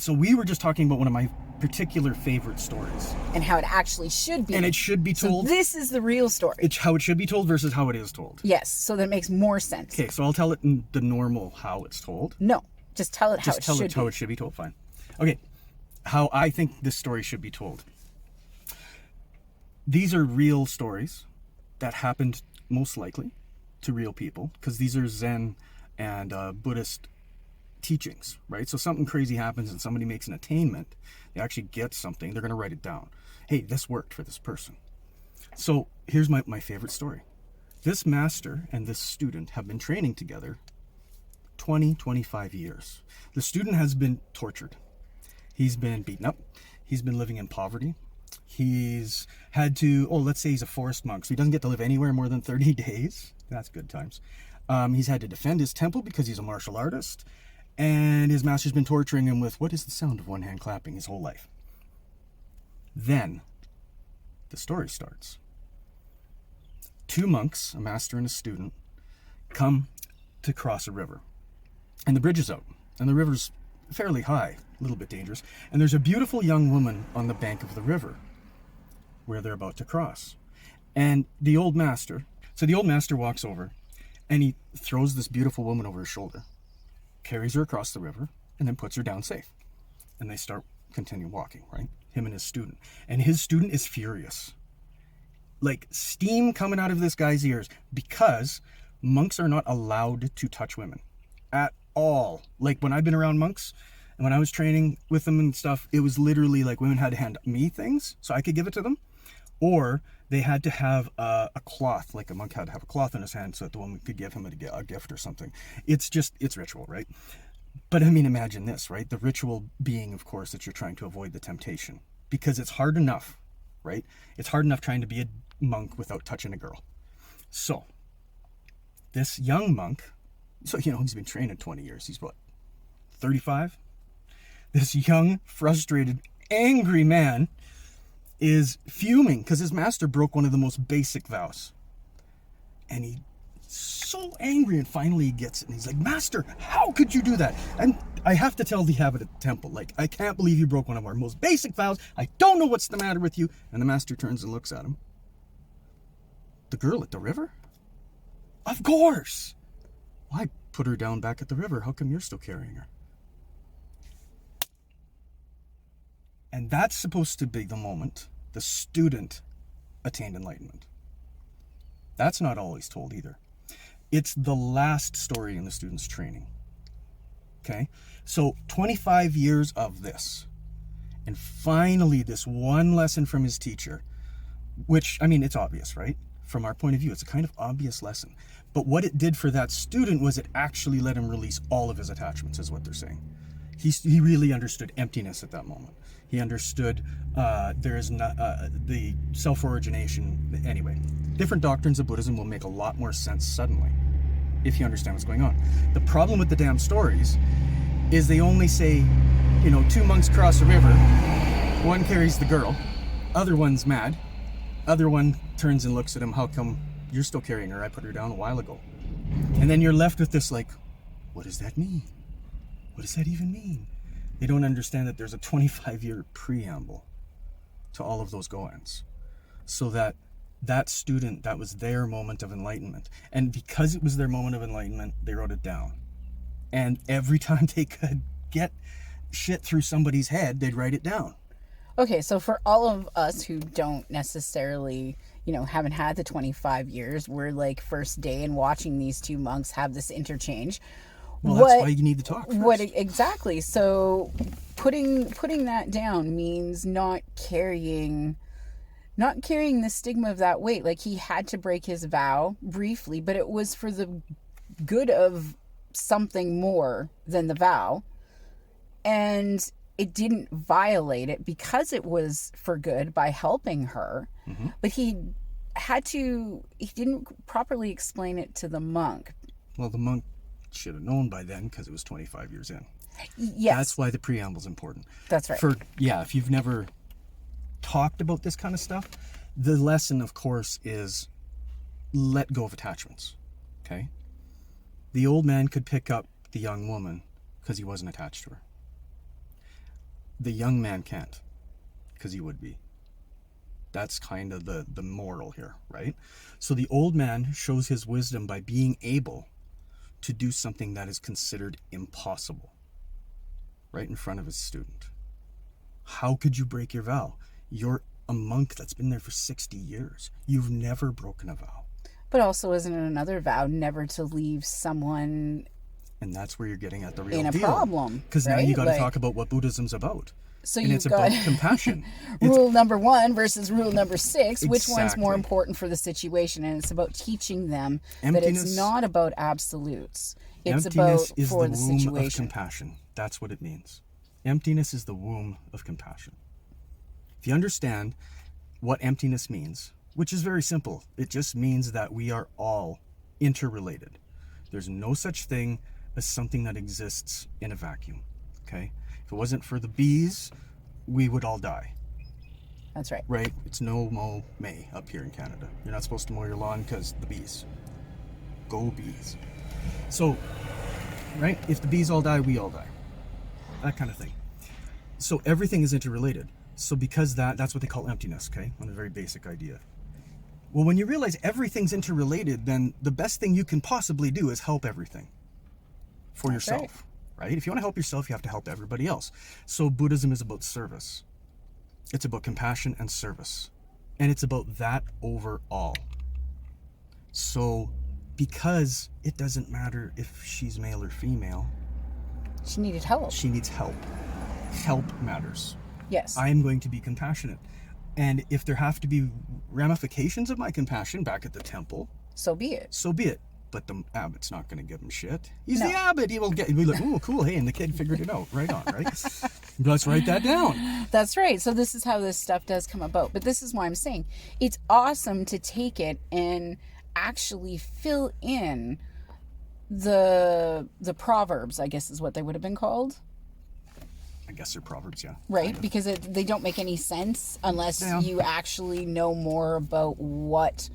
So we were just talking about one of my particular favorite stories. And how it actually should be. And it should be told. So this is the real story. It's how it should be told versus how it is told. Yes, so that makes more sense. Okay, so I'll tell it in the normal how it's told. No, just tell it how it should be. Just tell it how it should be told, fine. Okay, how I think this story should be told. These are real stories that happened most likely to real people, because these are Zen and Buddhist teachings, right? So something crazy happens and somebody makes an attainment, they actually get something, they're going to write it down. Hey, this worked for this person. So here's my favorite story. This master and this student have been training together 25 years. The student has been tortured. He's been beaten up. He's been living in poverty. He's had to, let's say he's a forest monk, so he doesn't get to live anywhere more than 30 days. That's good times. He's had to defend his temple because he's a martial artist. And his master's been torturing him with, what is the sound of one hand clapping, his whole life. Then, the story starts. Two monks, a master and a student, come to cross a river. And the bridge is out. And the river's fairly high, a little bit dangerous. And there's a beautiful young woman on the bank of the river where they're about to cross. And the old master walks over and he throws this beautiful woman over his shoulder, carries her across the river, and then puts her down safe. And they continue walking, right? Him and his student. And his student is furious. Like steam coming out of this guy's ears, because monks are not allowed to touch women at all. Like when I've been around monks and when I was training with them and stuff, it was literally like women had to hand me things so I could give it to them, or they had to have a cloth, like a monk had to have a cloth in his hand so that the woman could give him a gift or something. It's ritual, right? But I mean, imagine this, right? The ritual being, of course, that you're trying to avoid the temptation, because it's hard enough, right? It's hard enough trying to be a monk without touching a girl. So this young monk, he's been training 20 years. He's what, 35? This young, frustrated, angry man is fuming because his master broke one of the most basic vows. And he's so angry, and finally he gets it. And he's like, Master, how could you do that? And I have to tell the abbot at the temple, like, I can't believe you broke one of our most basic vows. I don't know what's the matter with you. And the master turns and looks at him. The girl at the river? Of course. Well, I put her down back at the river. How come you're still carrying her? And that's supposed to be the moment the student attained enlightenment. That's not always told either. It's the last story in the student's training. Okay? So 25 years of this. And finally, this one lesson from his teacher, which, I mean, it's obvious, right? From our point of view, it's a kind of obvious lesson. But what it did for that student was it actually let him release all of his attachments, is what they're saying. He really understood emptiness at that moment. He understood there is not the self-origination. Anyway, different doctrines of Buddhism will make a lot more sense suddenly if you understand what's going on. The problem with the damn stories is they only say, two monks cross a river, one carries the girl, other one's mad, other one turns and looks at him, how come you're still carrying her? I put her down a while ago. And then you're left with this like, what does that mean? What does that even mean? They don't understand that there's a 25-year preamble to all of those Goans. So that student, that was their moment of enlightenment. And because it was their moment of enlightenment, they wrote it down. And every time they could get shit through somebody's head, they'd write it down. Okay, so for all of us who don't necessarily, haven't had the 25 years, we're like first day and watching these two monks have this interchange. Well, that's why you need to talk first. Exactly. So putting that down means not carrying the stigma of that weight. Like, he had to break his vow briefly, but it was for the good of something more than the vow. And it didn't violate it because it was for good by helping her. Mm-hmm. But he didn't properly explain it to the monk. Well, the monk should have known by then because it was 25 years in. Yes. That's why the preamble's important. That's right. If you've never talked about this kind of stuff, the lesson, of course, is let go of attachments. Okay? The old man could pick up the young woman because he wasn't attached to her. The young man can't, because he would be. That's kind of the moral here, right? So the old man shows his wisdom by being able to do something that is considered impossible right in front of his student. How could you break your vow? You're a monk that's been there for 60 years. You've never broken a vow. But also, isn't it another vow never to leave someone And that's where you're getting at the real in a deal. problem? Because now right? you got to talk about what Buddhism's about. So And you've it's got about compassion. rule number 1 versus rule number 6. Which one's more Exactly. important for the situation? And it's about teaching them that Emptiness- it's not about absolutes. It's Emptiness about is for the the womb of situation. compassion. That's what it means. Emptiness is the womb of compassion. If you understand what emptiness means, which is very simple, it just means that we are all interrelated. There's no such thing as something that exists in a vacuum. Okay? If it wasn't for the bees, we would all die. That's right. Right? It's no mow May up here in Canada. You're not supposed to mow your lawn because the bees. Go bees. So, right? If the bees all die, we all die. That kind of thing. So everything is interrelated. So because that's what they call emptiness, okay? On a very basic idea. Well, when you realize everything's interrelated, then the best thing you can possibly do is help everything for That's yourself, right? If you want to help yourself, you have to help everybody else. So Buddhism is about service. It's about compassion and service. And it's about that overall. So because it doesn't matter if she's male or female, She needed help. she needs help. Help matters. Yes. I'm going to be compassionate. And if there have to be ramifications of my compassion back at the temple, So be it. so be it. But the abbot's not going to give him shit. He's No. the abbot. He'll be like, oh, cool. Hey, and the kid figured it out. Right on, right? Let's write that down. That's right. So this is how this stuff does come about. But this is why I'm saying it's awesome to take it and actually fill in the proverbs, I guess is what they would have been called. I guess they're proverbs, yeah. Right? Kind of. Because they don't make any sense unless Yeah. you actually know more about what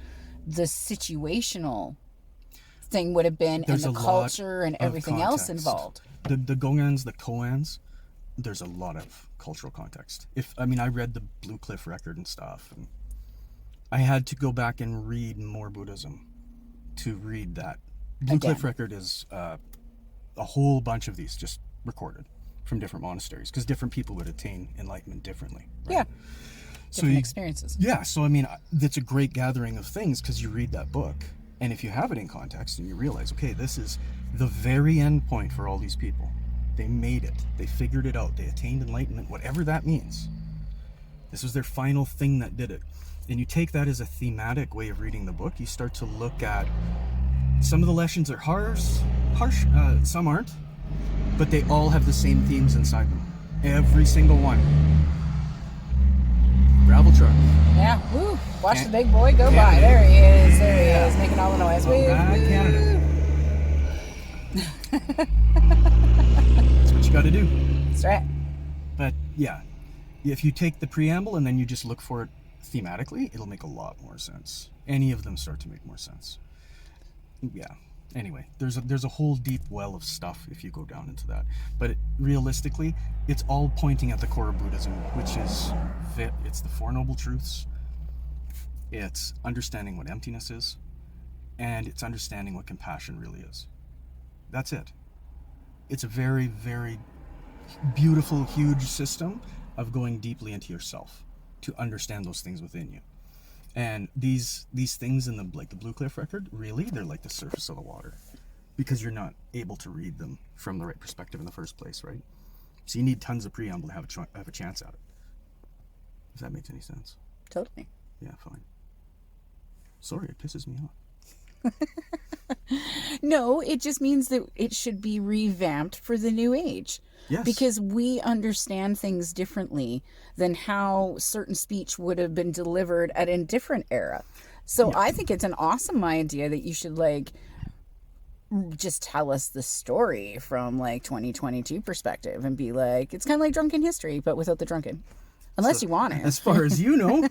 the situational thing would have been There's and the a lot culture and of everything else context. involved. The Gongans, the Koans, there's a lot of cultural context. I read the Blue Cliff record and stuff, and I had to go back and read more Buddhism to read that. Blue Again. Cliff record is a whole bunch of these just recorded from different monasteries, because different people would attain enlightenment differently. Right? Yeah. So Different you, experiences. yeah, so it's a great gathering of things because you read that book, and if you have it in context and you realize, okay, this is the very end point for all these people. They made it. They figured it out. They attained enlightenment, whatever that means. This was their final thing that did it. And you take that as a thematic way of reading the book. You start to look at some of the lessons are harsh, some aren't, but they all have the same themes inside them. Every single one. Gravel truck. Yeah. Woo. Watch the big boy go Canada. by. There he is. There he is, making all the noise. Woo, Canada. That's what you got to do. That's right. But yeah, if you take the preamble and then you just look for it thematically, it'll make a lot more sense. Any of them start to make more sense. Yeah. Anyway, there's a whole deep well of stuff if you go down into that. But realistically, it's all pointing at the core of Buddhism, which is it's the Four Noble Truths. It's understanding what emptiness is, and it's understanding what compassion really is. That's it. It's a very, very beautiful, huge system of going deeply into yourself to understand those things within you. And these things in the Blue Cliff record, really, they're like the surface of the water, because you're not able to read them from the right perspective in the first place, right? So you need tons of preamble to have a chance at it. If that makes any sense. Totally. Yeah, fine. Sorry, it pisses me off. No, it just means that it should be revamped for the new age. Yes. Because we understand things differently than how certain speech would have been delivered at a different era. So I think it's an awesome idea that you should just tell us the story from 2022 perspective and be like, it's kind of like drunken history, but without the drunken. Unless you want it. As far as you know.